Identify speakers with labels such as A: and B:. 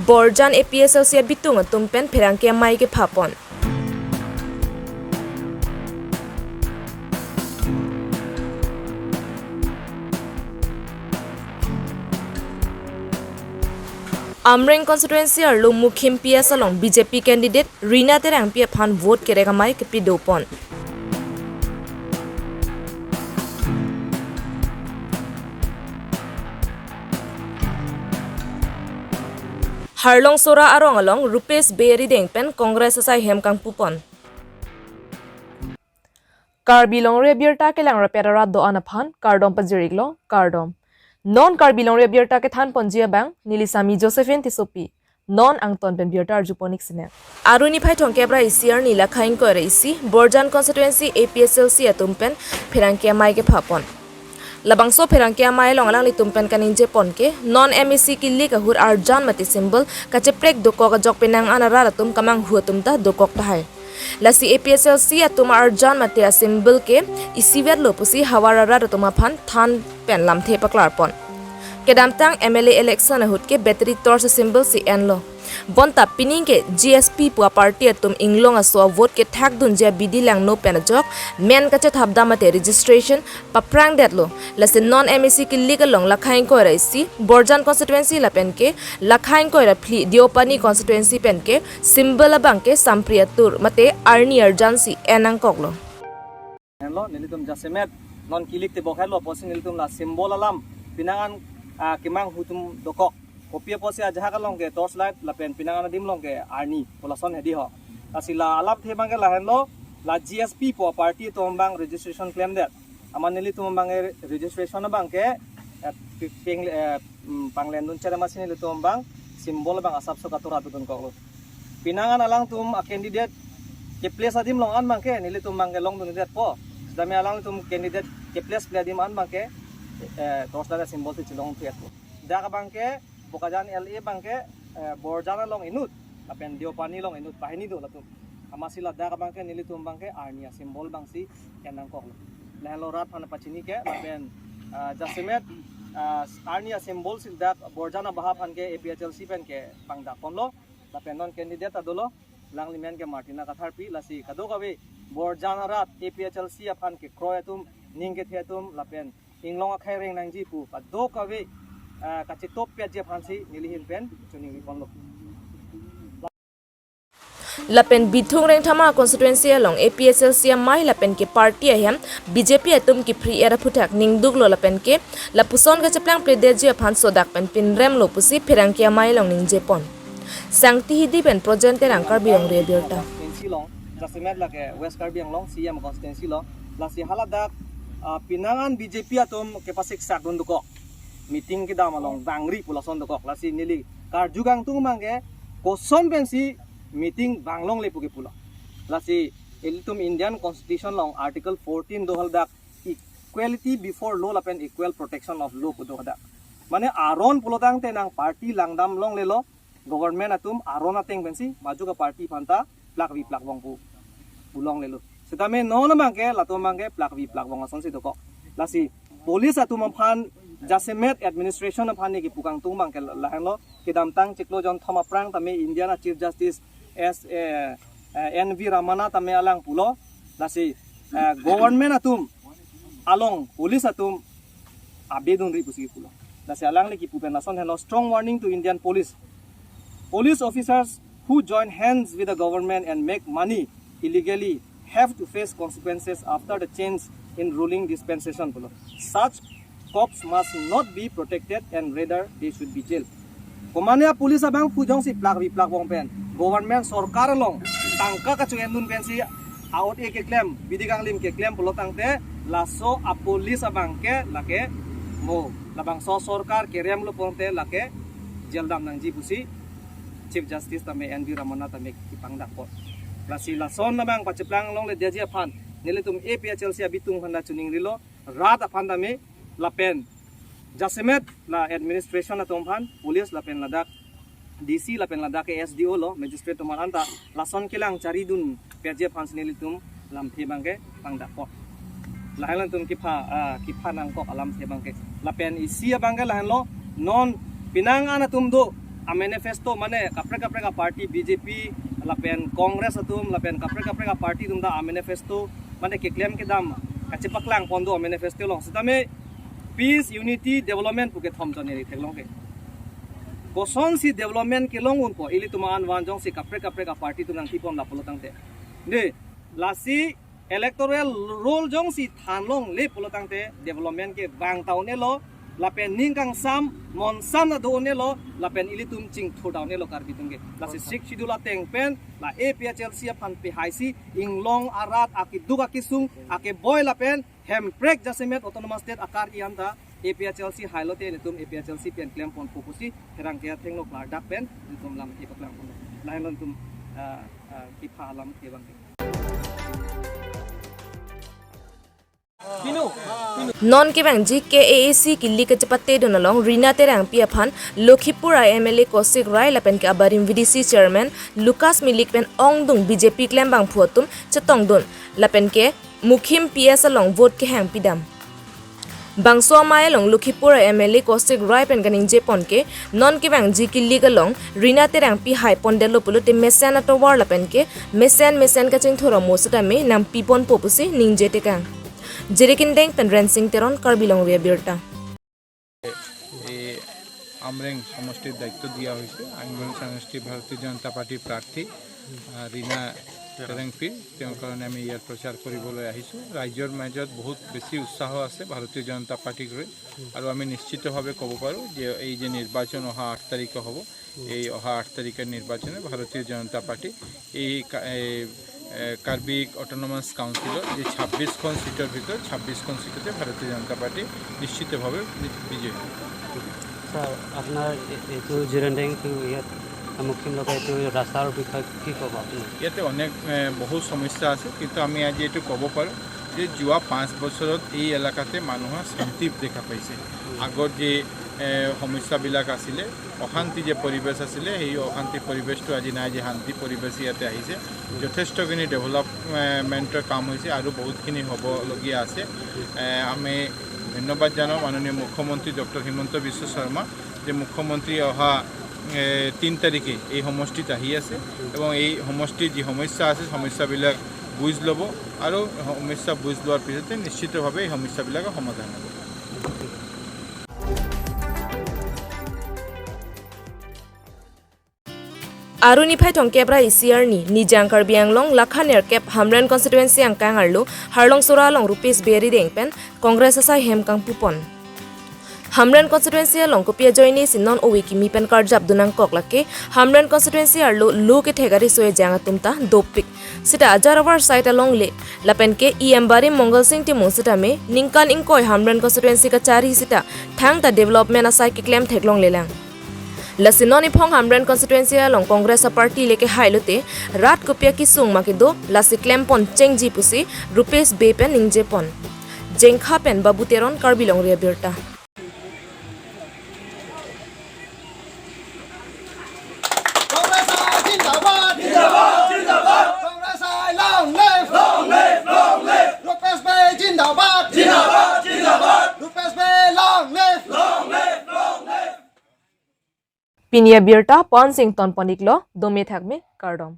A: Borjan APSLC bitung tumpen pherangke mai ke phapon. Amreng constituency arlo mukhim PS along BJP candidate Rina Terang pia phan vote kerega mai ke pidopon. Harlong sora arong along Rupesh Berry dengpen Congress asai hemkang pupon. Karbilong rebirta ke lang repera do anaphan kardom pajiriglo kardom. Non karbilong rebirta ke than ponjia bang Nilisami Josephine Tisopi. Non angton pen birta arjuponik sine. Aruni phai thongkebra isiar nila khain ko reisi Borjan constituency APSLC atumpen phirangke mai ke phapon. Labangso pherangke mai longalang litumpen kaninje ponke non MEC killi ka hur arjan mati symbol ka cheprek doko ka jok penang anara ratum kamang huatum ta dokok tahai lasi APSLC atuma arjan mati symbol ke isiver lopusi hawarara ratuma phan than pen lamthe paklar pon kedamtang MLA election hut ke battery torch symbol si enlo bonta pining ke GSP pua party atum inglong aswa vote ke thak dunja bidi lang no penajok men ka chat habda mate registration paprang detlo lase non MEC ki legal long lakhain ko raisi Borjan constituency la pen ke lakhain ko ra phli diopani constituency pen ke symbol abang ke sampriyatur mate arni urgency enang koklo
B: enlo nilitum jasemet non kilik te bokhelo posin nilitum la symbol alam pinangan kimang hutum dokok kopia posi aja kalong ke torchlight lapen pinangan dim long ke arni polason hedi ho asila alap the bang ke la henlo la GSP po party tombang registration claim that amanili tombang registration bang ke panglen dun cara masin li tombang simbol bang asap so katura tutun koklo pinangan alang tum a candidate ke place adim long an bang ke nili tombang ke long dun det po dami alang tum candidate ke place adim an bang ke torchlight simbol ti chilong thiat po daga bang ke Pokajan LA bangke Borjana long inut apen diopani long inut pahini do latum amasila daga bangke nilitum bangke arnia simbol bangsi kenang kok lelo rat pana pachini ke apen jasimet arnia simbol sil dak Borjana bahap hanke APHLC pen ke pangda konlo apen non candidate adolo lang limen ke Martina katharpi lasi kado kawe Borjana rat APHLC apan ke kroyatum ningke thetum lapen inglong khaireng nangji pu kado kawe kaci top pia je phansi nilihin pen chuning ponlo
A: lapen bithung reng thama constituency along APSLC mai lapen ke party ahem BJP atum ki free era phutak ningduk lo lapen ke lapuson ga chaplang predeje phan sodak pen pinrem lo pusi pherangkia mai long ningje pon sangti hidi pen project rangkar biong rebirta
B: constituency long jasimet la ke west karbiang long CM constituency lo lasi haladak pinangan BJP atum ke pasik sak dunduko meeting kita malong bangri pulason dokok lasi nili karjugang tung mangke koson pensi meeting banglong lepu ke pula lasi ilitum Indian Constitution long article 14 dohal dak equality before law lapen equal protection of law pudo dak mane aron pulotang tenang party langdam long lelo government atum aron ateng pensi maju ka party phanta plak vi plak bong pu bulong lelo setame non mangke lato mangke plak vi plak bong ason si dokok lasi police atum phan Jasemet administration of Hani ki pukang tumbang ke lahenglo kidamtang ciklo jon thoma prang tame Indiana Chief Justice NV Ramana tame alang pulo lasi government atum along police atum abedun ri pusi pulo lasi alang le ki pupen nason hello strong warning to Indian police officers who join hands with the government and make money illegally have to face consequences after the change in ruling dispensation pulo such cops must not be protected and rather they should be jailed. Komanya police abang pujong si plak vi plak bong pen. Government sorkar long tangka kacungen dun pen si out e ke claim bidigang lim ke claim pulo tangte laso a police abang ke lake mo labang so sorkar ke rem lo ponte lake jail dam nang ji busi Chief Justice tame NV Ramana tame kipang dakot. Lasi lason nabang pacheplang long le deji aphan nilitum APHLC abitung phanda chuning rilo rat aphan tame lapen jasemet la administration la tomphan police lapen ladak DC lapen ladak SDO lo magistrate to maranta lason kilang cari dun peje phans nilitum lam the bangke pangda ko lahelan tum kipa nang ko alam the bangke lapen isia bangke lahen lo non pinang ana tum do manifesto mane kapre ka party BJP lapen Congress atum lapen kapre ka party tum da manifesto mane ke claim ke dam kachepak lang pondo manifesto long sidame peace unity development puke thom jone ri theklong ke koson si development ke long un po ili tuman wan jong si kapre ka party tum nang tipon la polotang te ne lasi electoral role jong si thanlong le polotang te development ke bang taune lo lapen ningkang sam mon sam na do ne lo lapen ilitum ching thodaw ne lo kar bitunge lasi sik schedule teng pen la APHLC pan pe haisi inglong arat akiduga kisung ake boy lapen hemprek jasemet autonomous state akar ianta APHLC highlight litum APHLC pen claim pon fokusi herang ke thengno klar dak pen litum lam ki paklang pon lain tum ki phalam ke bang
A: non ke bang ji ke AAC killi ke chapatte donalong Rina Terang piaphan Lokhipur MLA Kosik Rai lapen ke abarim VDC chairman Lucas Milik pen ongdung BJP klem bang phuatum chetong don lapen ke mukhim PS along vote ke hang pidam bangso mai long Lokhipur MLA Kosik Rai pen ganing je pon ke non ke bang ji killi galong Rina Terang pi hai pondelo pulute mesen atowar lapen ke mesen ka ching thora mosata me nam pipon popusi ningje tekang Jerikindeng Penren Singh Teron Karbilong Ria Birta
C: আমরেং সমষ্টির দায়িত্ব দিয়া হয়েছে আইনগণ সমষ্টি ভারতীয় জনতা পার্টির প্রার্থী ৰীণা তেৰেংপি তেওঁৰ কাৰণে আমি ইয়াত প্ৰচাৰ কৰিবলৈ আহিছোঁ ৰাজ্যৰ মাজত বহুত বেছি উৎসাহ আছে ভাৰতীয় জনতা পাৰ্টিক লৈ আৰু আমি নিশ্চিতভাৱে ক'ব পাৰোঁ যে এই যে নিৰ্বাচন অহা 8 তাৰিখে হ'ব এই অহা 8 তাৰিখৰ নিৰ্বাচনে ভাৰতীয় জনতা পাৰ্টি এই কাৰ্বি অটোনমাস কাউন্সিলৰ যে 26খন সিটৰ ভিতৰত 26খন সিটতে ভাৰতীয় জনতা পাৰ্টি নিশ্চিতভাৱে বিজয়ী হ'ব
D: স্যার আপনার এইটো জিৰেণ্ডেং ইয়াত মুখ্য লোক এইটো ৰাস্তাৰ বিষয়ে কি ক'ব আপুনি
C: ইয়াতে অনেক বহু সমস্যা আছে কিন্তু আমি আজি এইটো ক'ব পাৰোঁ যে যোৱা 5 বছৰত এই এলেকাতে মানুহৰ শান্তি দেখা পাইছে আগৰ যে সমস্যাবিলাক আছিলে অশান্তি যে পৰিবেশ আছিলে সেই অশান্তি পৰিবেশটো আজি নাই যে শান্তি পৰিবেশ ইয়াতে আহিছে যথেষ্টখিনি ডেভেলপমেণ্টৰ কাম হৈছে আৰু বহুতখিনি হ'বলগীয়া আছে আমি ধন্যবাদ জানাওঁ মাননীয় মুখ্যমন্ত্ৰী ডক্টৰ হিমন্ত বিশ্ব শৰ্মা যে মুখ্যমন্ত্ৰী অহা 3 তাৰিখে এই সমষ্টিত আহি আছে এবং এই সমষ্টিৰ যি সমস্যা আছে সমস্যাবিলাক বুজ ল'ব আৰু সমস্যা বুজ লোৱাৰ পিছতে নিশ্চিতভাৱে এই সমস্যাবিলাকৰ সমাধান হ'ব
A: Arunifai tongkebra ICR ni Nijang Karbi Anglong Lakhaner Kep Hamren constituency angkang arlu Harlong Sura long rupees beri dengpen Congress asai hem kang pupon Hamren constituency along kopia joini sinon owiki mi pen card jab dunang koklake Hamren constituency arlu lu ke thegari soe janga tumta dopik sita ajarawar site along le lapen ke Bari Mongol Singh timu sita me ningkan ingkoi Hamren constituency ka chari sita thang ta development asai ke claim theklong lelang Lasinoni Phong Hamren constituency along Congress party leke hailote rat kopia ki sung makido lasi claim pon chengji pusi rupees bepen ningje pon jengkha pen babuteron Karbilong Ria Birta Pinia Birta Pon Sington Poniklo Dome Thakme Kardom